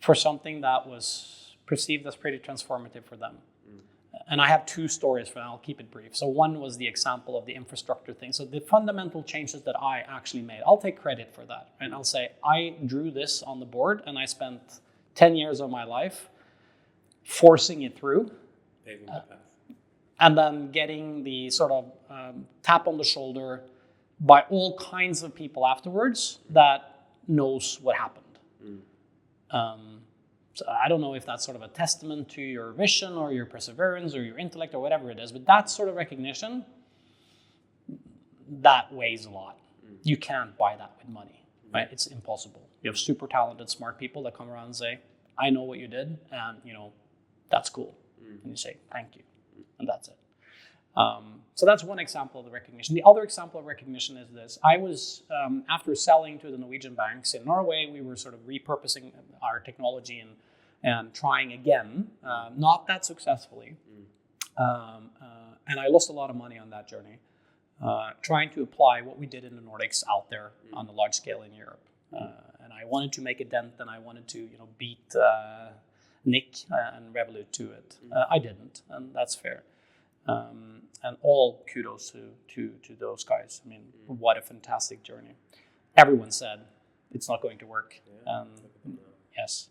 for something that was perceived as pretty transformative for them. And I have 2 stories for that. I'll keep it brief. So one was the example of the infrastructure thing. So the fundamental changes that I actually made, I'll take credit for that. And I'll say, I drew this on the board and I spent 10 years of my life forcing it through, Paving the path. And then getting the sort of tap on the shoulder by all kinds of people afterwards that knows what happened. So I don't know if that's sort of a testament to your vision or your perseverance or your intellect or whatever it is, but that sort of recognition, that weighs a lot. You can't buy that with money, right? It's impossible. You have super talented, smart people that come around and say, I know what you did, and that's cool. And you say, thank you. And that's it. So that's one example of the recognition. The other example of recognition is this. I was, after selling to the Norwegian banks in Norway, we were sort of repurposing our technology and trying again, not that successfully. And I lost a lot of money on that journey, trying to apply what we did in the Nordics out there on a large scale in Europe. And I wanted to make a dent, and I wanted to, beat Nick and Revolut to it. I didn't, and that's fair. And all kudos to those guys. I mean, what a fantastic journey. Everyone said it's not going to work. Yes.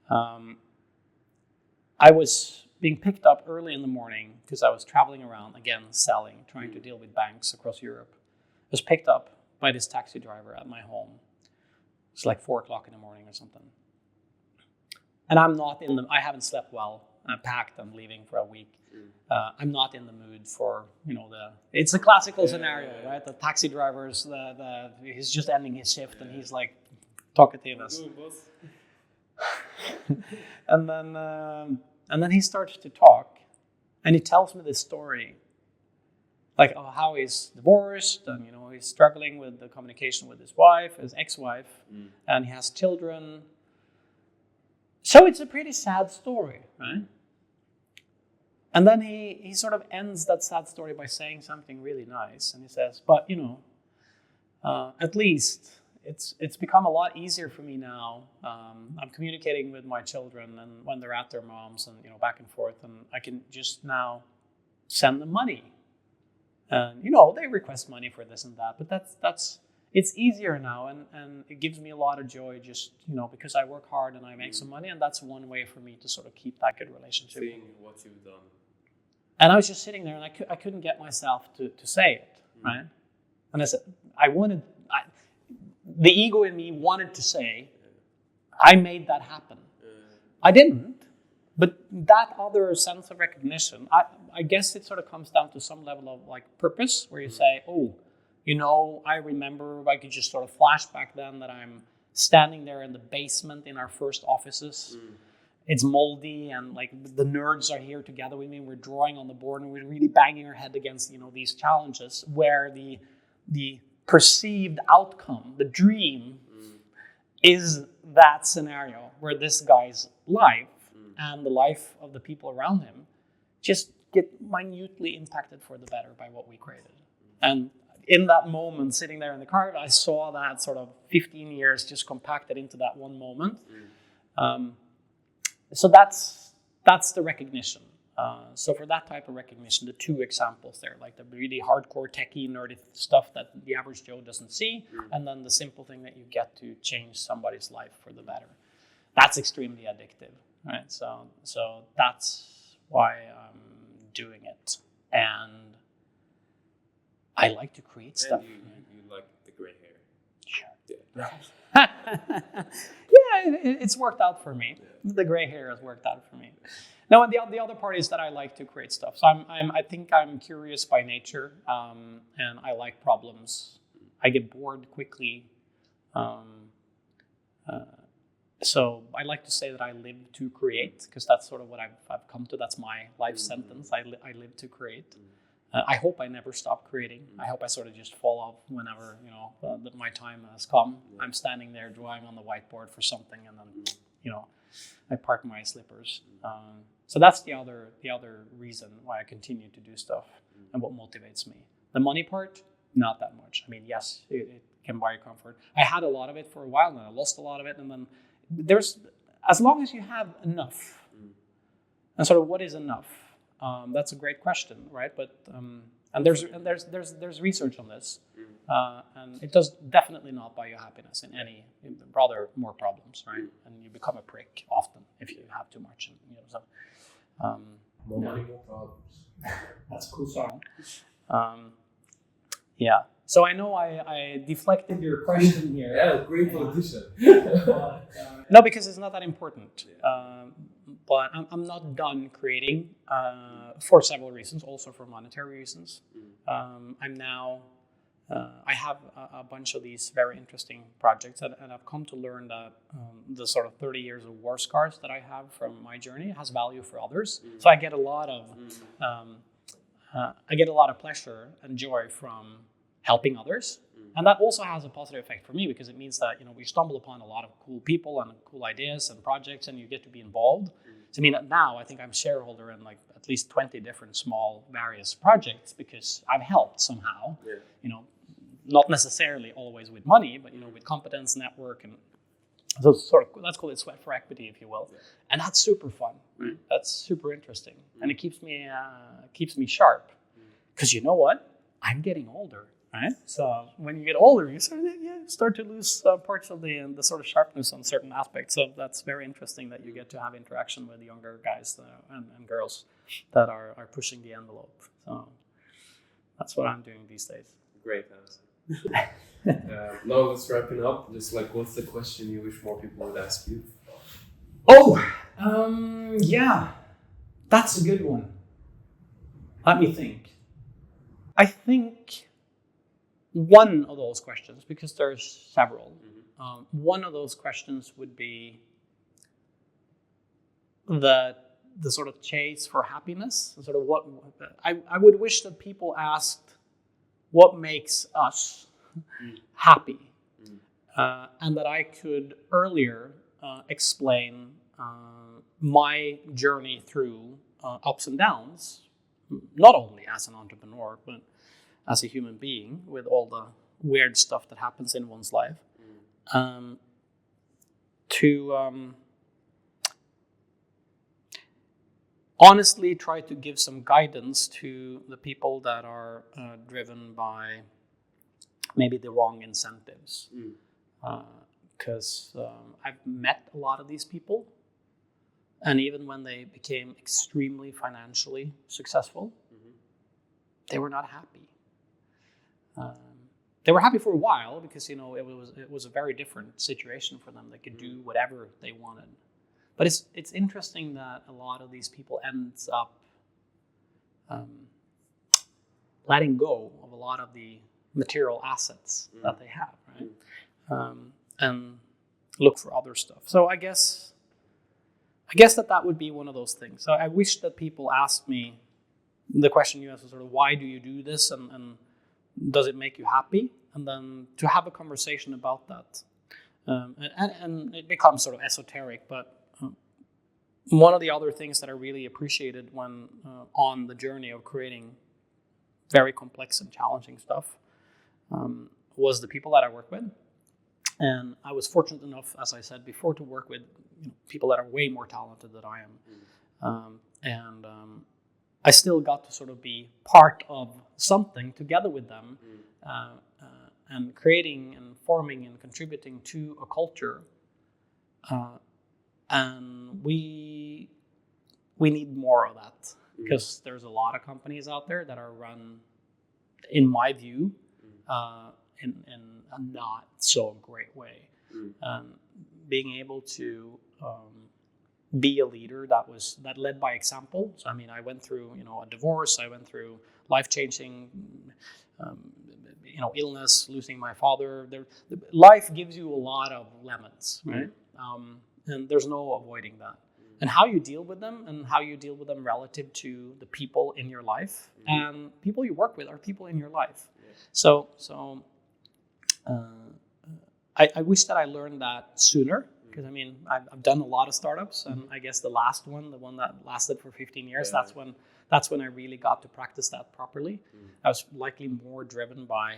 I was being picked up early in the morning because I was traveling around, again, selling, trying to deal with banks across Europe. I was picked up by this taxi driver at my home. It's like 4 o'clock in the morning or something. And I haven't slept well. I'm packed, I'm leaving for a week. I'm not in the mood for, it's a classical scenario, right? The taxi driver's, he's just ending his shift and he's like talkative. And then he starts to talk and he tells me this story. Like how he's divorced and, he's struggling with the communication with his wife, his ex-wife, and he has children. So it's a pretty sad story, right? And then he sort of ends that sad story by saying something really nice. And he says, but, at least it's become a lot easier for me now. I'm communicating with my children and when they're at their moms and, back and forth. And I can just now send them money. And, they request money for this and that. But it's easier now. And it gives me a lot of joy just, because I work hard and I make some money. And that's one way for me to sort of keep that good relationship. Seeing what you've done. And I was just sitting there, and I couldn't get myself to say it, right? And I said, the ego in me wanted to say, I made that happen. I didn't, but that other sense of recognition, I guess it sort of comes down to some level of like purpose, where you say, I remember, I could just sort of flash back then that I'm standing there in the basement in our first offices. It's moldy and like the nerds are here together with me. We're drawing on the board and we're really banging our head against, these challenges where the perceived outcome, the dream is that scenario where this guy's life and the life of the people around him just get minutely impacted for the better by what we created. And in that moment, sitting there in the car, I saw that sort of 15 years just compacted into that one moment. So that's the recognition. So for that type of recognition, the two examples there, like the really hardcore techie, nerdy stuff that the average Joe doesn't see, and then the simple thing that you get to change somebody's life for the better. That's extremely addictive, right? So that's why I'm doing it. And I like to create stuff. And you like the gray hair. Sure. Yeah. It's worked out for me. The gray hair has worked out for me. No, and the other part is that I like to create stuff. So I think I'm curious by nature, and I like problems. I get bored quickly. So I like to say that I live to create, because that's sort of what I've come to. That's my life sentence. I live to create. I hope I never stop creating. I hope I sort of just fall off whenever, my time has come. I'm standing there drawing on the whiteboard for something, and then, I park my slippers. So that's the other reason why I continue to do stuff and what motivates me. The money part, not that much. I mean, yes, it can buy you comfort. I had a lot of it for a while, and I lost a lot of it. And then as long as you have enough, and sort of what is enough? That's a great question, right? But and there's research on this, and it does definitely not buy you happiness in any, rather more problems, right? And you become a prick often if you have too much. And, more money, more problems. That's a cool song. Yeah. So I know I deflected your question here. Yeah, great politician. No, because it's not that important. But I'm not done creating for several reasons, also for monetary reasons. I'm now I have a bunch of these very interesting projects, and I've come to learn that the sort of 30 years of war scars that I have from my journey has value for others. So I get a lot of pleasure and joy from helping others, and that also has a positive effect for me because it means that we stumble upon a lot of cool people and cool ideas and projects, and you get to be involved. So now I think I'm shareholder in like at least 20 different small various projects because I've helped somehow. Not necessarily always with money, but with competence, network, and so let's call it sweat for equity, if you will. And that's super fun. Right? That's super interesting, and it keeps me sharp. Because you know what? I'm getting older, right? So when you get older, you start to lose parts of the sort of sharpness on certain aspects. So that's very interesting that you get to have interaction with younger guys and girls that are pushing the envelope. So that's what I'm doing these days. Great answer. Now let's wrapping up. Just like, what's the question you wish more people would ask you? Yeah, that's a good one. Let me think. I think one of those questions, because there's several, one of those questions would be the sort of chase for happiness. Sort of what I would wish that people asked, what makes us happy? And that I could earlier explain my journey through ups and downs, not only as an entrepreneur, but as a human being with all the weird stuff that happens in one's life, to honestly try to give some guidance to the people that are driven by maybe the wrong incentives. Because I've met a lot of these people, and even when they became extremely financially successful, they were not happy. They were happy for a while because it was a very different situation for them. They could do whatever they wanted. But it's interesting that a lot of these people ends up letting go of a lot of the material assets that they have, right? And look for other stuff. So I guess that would be one of those things. So I wish that people asked me the question you asked, sort of, why do you do this, and does it make you happy? And then to have a conversation about that. And it becomes sort of esoteric, but one of the other things that I really appreciated when on the journey of creating very complex and challenging stuff was the people that I work with. And I was fortunate enough, as I said before, to work with people that are way more talented than I am. And I still got to sort of be part of something together with them, and creating and forming and contributing to a culture. And we need more of that, because there's a lot of companies out there that are run, in my view, in a not so great way. Being able to be a leader that led by example. So I went through a divorce. I went through life-changing illness, losing my father. Life gives you a lot of lemons, right? And there's no avoiding that. And how you deal with them, and how you deal with them relative to the people in your life, and people you work with are people in your life. So I wish that I learned that sooner, because I've done a lot of startups, and I guess the last one, the one that lasted for 15 years, that's when I really got to practice that properly. I was likely more driven by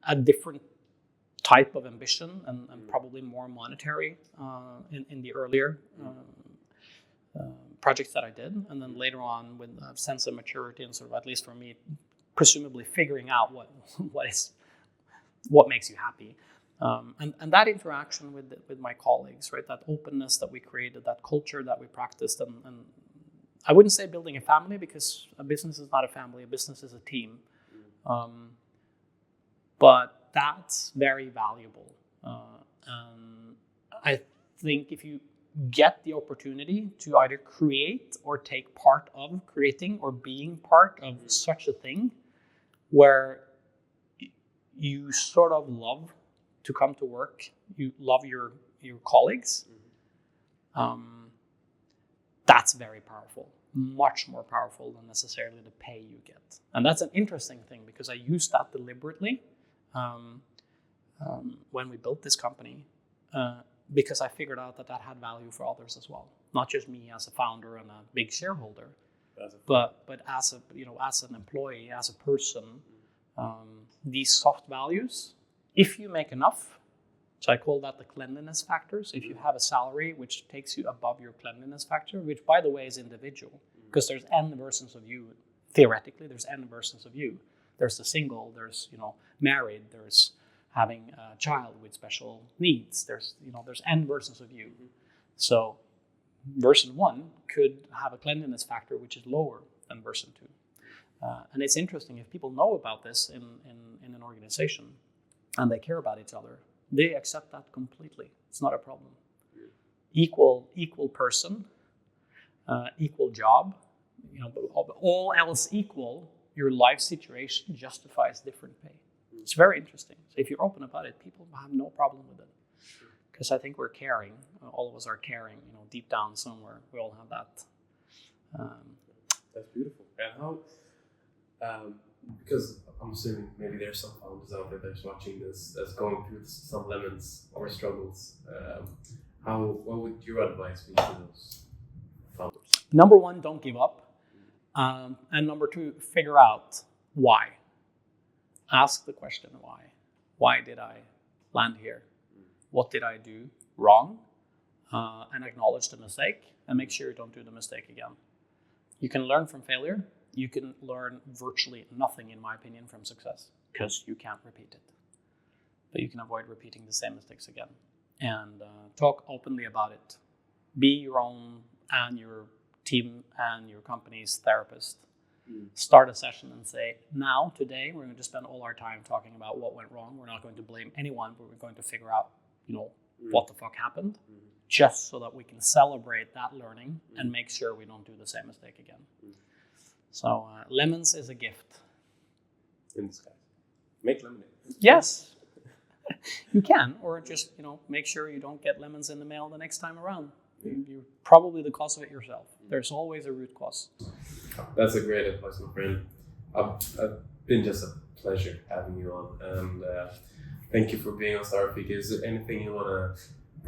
a different type of ambition, and probably more monetary in the earlier projects that I did, and then later on with a sense of maturity and sort of, at least for me, presumably figuring out what makes you happy, and that interaction with my colleagues, right? That openness that we created, that culture that we practiced, and I wouldn't say building a family, because a business is not a family. A business is a team, but that's very valuable. And I think if you get the opportunity to either create or take part of creating or being part of such a thing, where you sort of love to come to work, you love your colleagues, that's very powerful, much more powerful than necessarily the pay you get. And that's an interesting thing because I used that deliberately when we built this company, because I figured out that had value for others as well, not just me as a founder and a big shareholder, but as an employee, as a person, these soft values, if you make enough. So I call that the cleanliness factors. If you have a salary which takes you above your cleanliness factor, which by the way is individual, because there's n versions of you. Theoretically, there's n versions of you. There's the single, there's married, there's having a child with special needs. There's n versions of you. So version 1 could have a cleanliness factor which is lower than version 2. And it's interesting if people know about this in an organization and they care about each other. They accept that completely. It's not a problem. Equal person, equal job. All else equal, your life situation justifies different pay. It's very interesting. So if you're open about it, people have no problem with it. Because I think we're caring. All of us are caring. Deep down somewhere, we all have that. That's beautiful. And how? Because I'm assuming maybe there's some founders out there that's watching this that's going through some lemons or struggles. What would your advice be to those founders? Number 1, don't give up. And number 2, figure out why. Ask the question why. Why did I land here? What did I do wrong? And acknowledge the mistake and make sure you don't do the mistake again. You can learn from failure. You can learn virtually nothing, in my opinion, from success because you can't repeat it. But you can avoid repeating the same mistakes again. And talk openly about it. Be your own and your team and your company's therapist. Start a session and say, now, today, we're going to spend all our time talking about what went wrong. We're not going to blame anyone, but we're going to figure out, what the fuck happened, just so that we can celebrate that learning and make sure we don't do the same mistake again. So lemons is a gift. In disguise. Make lemonade. Yes, you can, or just make sure you don't get lemons in the mail the next time around. You're probably the cause of it yourself. There's always a root cause. That's a great advice, my friend. I've been just a pleasure having you on, and thank you for being on Startup Fika. Is there anything you want to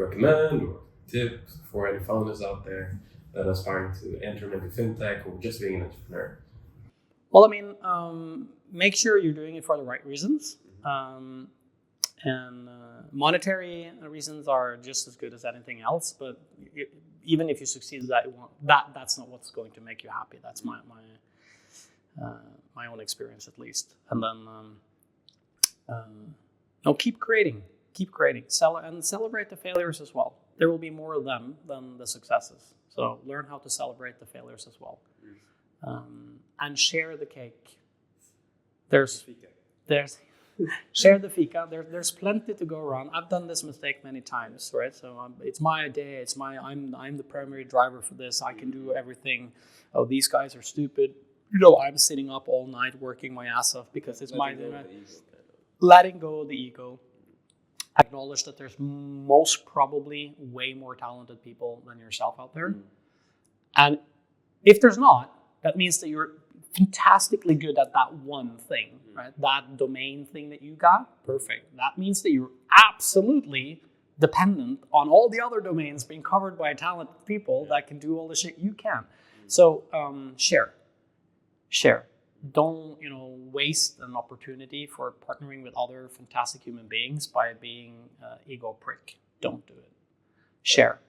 recommend or tip for any founders out there that are aspiring to enter maybe fintech or just being an entrepreneur? Well, make sure you're doing it for the right reasons. And monetary reasons are just as good as anything else. But even if you succeed that's not what's going to make you happy. That's my own experience, at least. And then keep creating. And celebrate the failures as well. There will be more of them than the successes. So learn how to celebrate the failures as well. And share the cake. Share the fika. There's plenty to go around. I've done this mistake many times, right? So it's my idea. I'm the primary driver for this. I can do everything. Oh, these guys are stupid. I'm sitting up all night working my ass off because it's my idea. Letting go of the ego. Acknowledge that there's most probably way more talented people than yourself out there. And if there's not, that means that you're fantastically good at that one thing, right? That domain thing that you got, perfect. That means that you're absolutely dependent on all the other domains being covered by talented people that can do all the shit you can. So share. Don't waste an opportunity for partnering with other fantastic human beings by being an ego prick. Don't do it. Share.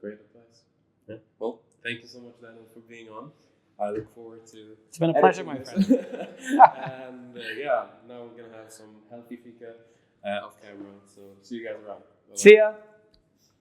Great advice. Yeah. Well, thank you so much, Daniel, for being on. I look forward to. It's been a pleasure, my friend. And now we're gonna have some healthy fika off camera. So see you guys around. Bye-bye. See ya.